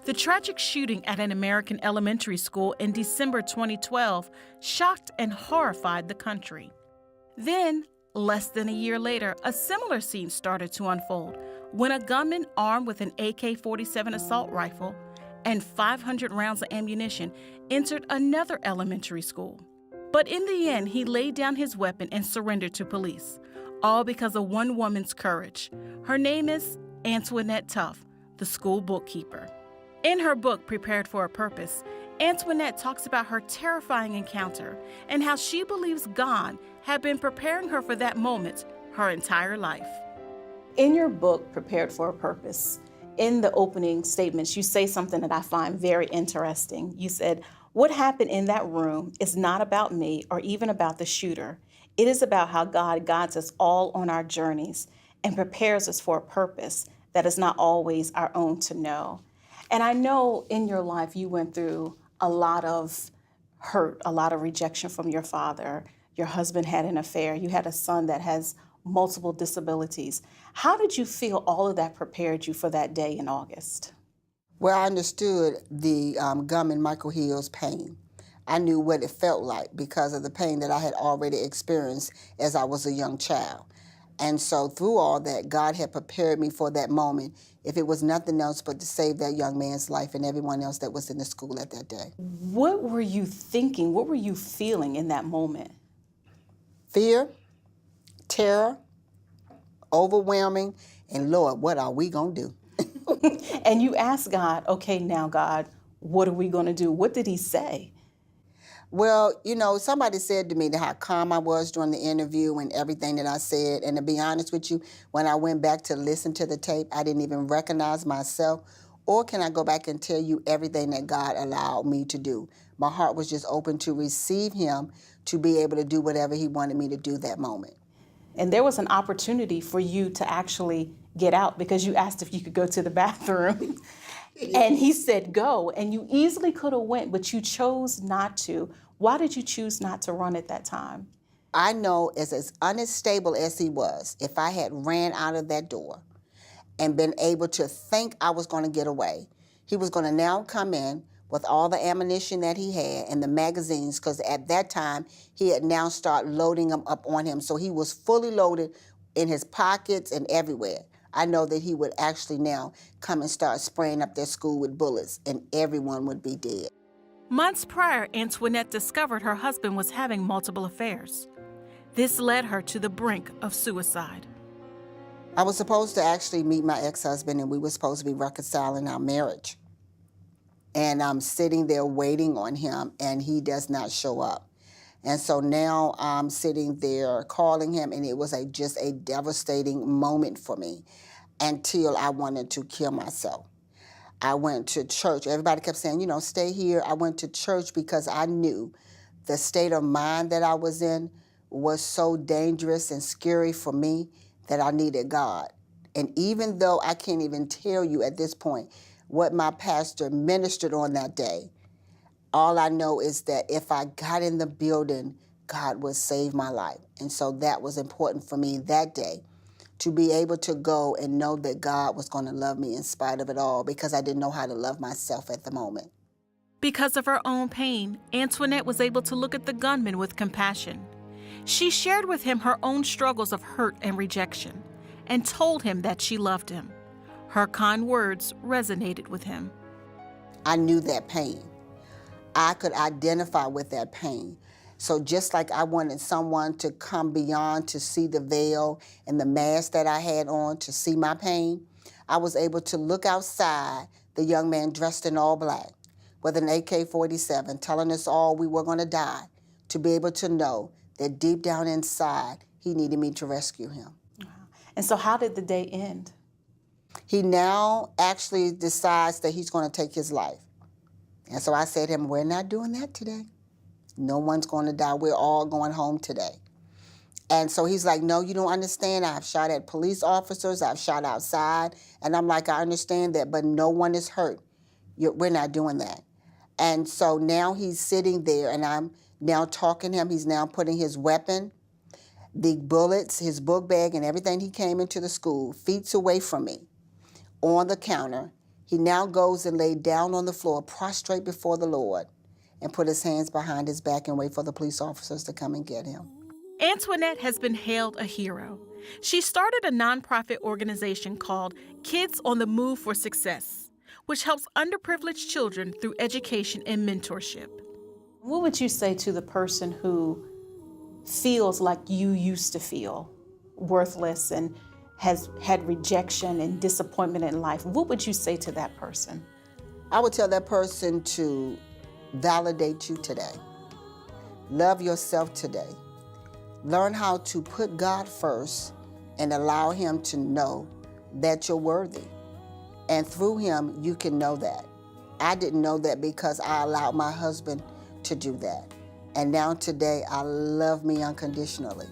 The tragic shooting at an American elementary school in December 2012 shocked and horrified the country. Then, less than a year later, a similar scene started to unfold when a gunman armed with an AK-47 assault rifle and 500 rounds of ammunition entered another elementary school. But in the end, he laid down his weapon and surrendered to police, all because of one woman's courage. Her name is Antoinette Tuff, the school bookkeeper. In her book, Prepared for a Purpose, Antoinette talks about her terrifying encounter and how she believes God had been preparing her for that moment her entire life. In your book, Prepared for a Purpose, in the opening statements, you say something that I find very interesting. You said, "What happened in that room is not about me or even about the shooter. It is about how God guides us all on our journeys and prepares us for a purpose that is not always our own to know." And I know in your life you went through a lot of hurt, a lot of rejection from your father. Your husband had an affair. You had a son that has multiple disabilities. How did you feel all of that prepared you for that day in August? Well, I understood the gunman Michael Hill's pain. I knew what it felt like because of the pain that I had already experienced as I was a young child. And so through all that, God had prepared me for that moment, if it was nothing else but to save that young man's life and everyone else that was in the school at that day. What were you thinking? What were you feeling in that moment? Fear, terror, overwhelming, and Lord, what are we going to do? And you asked God, okay, now God, what are we going to do? What did he say? Well, you know, somebody said to me how calm I was during the interview and everything that I said. And to be honest with you, when I went back to listen to the tape, I didn't even recognize myself. Or can I go back and tell you everything that God allowed me to do? My heart was just open to receive him, to be able to do whatever he wanted me to do that moment. And there was an opportunity for you to actually get out because you asked if you could go to the bathroom. And he said, go. And you easily could have went, but you chose not to. Why did you choose not to run at that time? I know as unstable as he was, if I had ran out of that door and been able to think I was going to get away, he was going to now come in with all the ammunition that he had and the magazines, because at that time, he had now started loading them up on him. So he was fully loaded in his pockets and everywhere. I know that he would actually now come and start spraying up their school with bullets, and everyone would be dead. Months prior, Antoinette discovered her husband was having multiple affairs. This led her to the brink of suicide. I was supposed to actually meet my ex-husband, and we were supposed to be reconciling our marriage. And I'm sitting there waiting on him, and he does not show up. And so now I'm sitting there calling him, and it was just a devastating moment for me until I wanted to kill myself. I went to church. Everybody kept saying, you know, stay here. I went to church because I knew the state of mind that I was in was so dangerous and scary for me that I needed God. And even though I can't even tell you at this point what my pastor ministered on that day, all I know is that if I got in the building, God would save my life. And so that was important for me that day, to be able to go and know that God was going to love me in spite of it all, because I didn't know how to love myself at the moment. Because of her own pain, Antoinette was able to look at the gunman with compassion. She shared with him her own struggles of hurt and rejection and told him that she loved him. Her kind words resonated with him. I knew that pain. I could identify with that pain. So just like I wanted someone to come beyond to see the veil and the mask that I had on to see my pain, I was able to look outside the young man dressed in all black with an AK-47 telling us all we were going to die, to be able to know that deep down inside, he needed me to rescue him. Wow. And so how did the day end? He now actually decides that he's going to take his life. And so I said to him, we're not doing that today. No one's going to die. We're all going home today. And so he's like, no, you don't understand. I've shot at police officers. I've shot outside. And I'm like, I understand that, but no one is hurt. We're not doing that. And so now he's sitting there, and I'm now talking to him. He's now putting his weapon, the bullets, his book bag, and everything he came into the school feet away from me on the counter. He now goes and laid down on the floor, prostrate before the Lord, and put his hands behind his back and wait for the police officers to come and get him. Antoinette has been hailed a hero. She started a nonprofit organization called Kids on the Move for Success, which helps underprivileged children through education and mentorship. What would you say to the person who feels like you used to feel, worthless, and has had rejection and disappointment in life? What would you say to that person? I would tell that person to validate you today. Love yourself today. Learn how to put God first and allow him to know that you're worthy. And through him, you can know that. I didn't know that because I allowed my husband to do that. And now today, I love me unconditionally.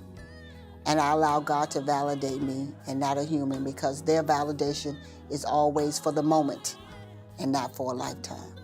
And I allow God to validate me and not a human, because their validation is always for the moment and not for a lifetime.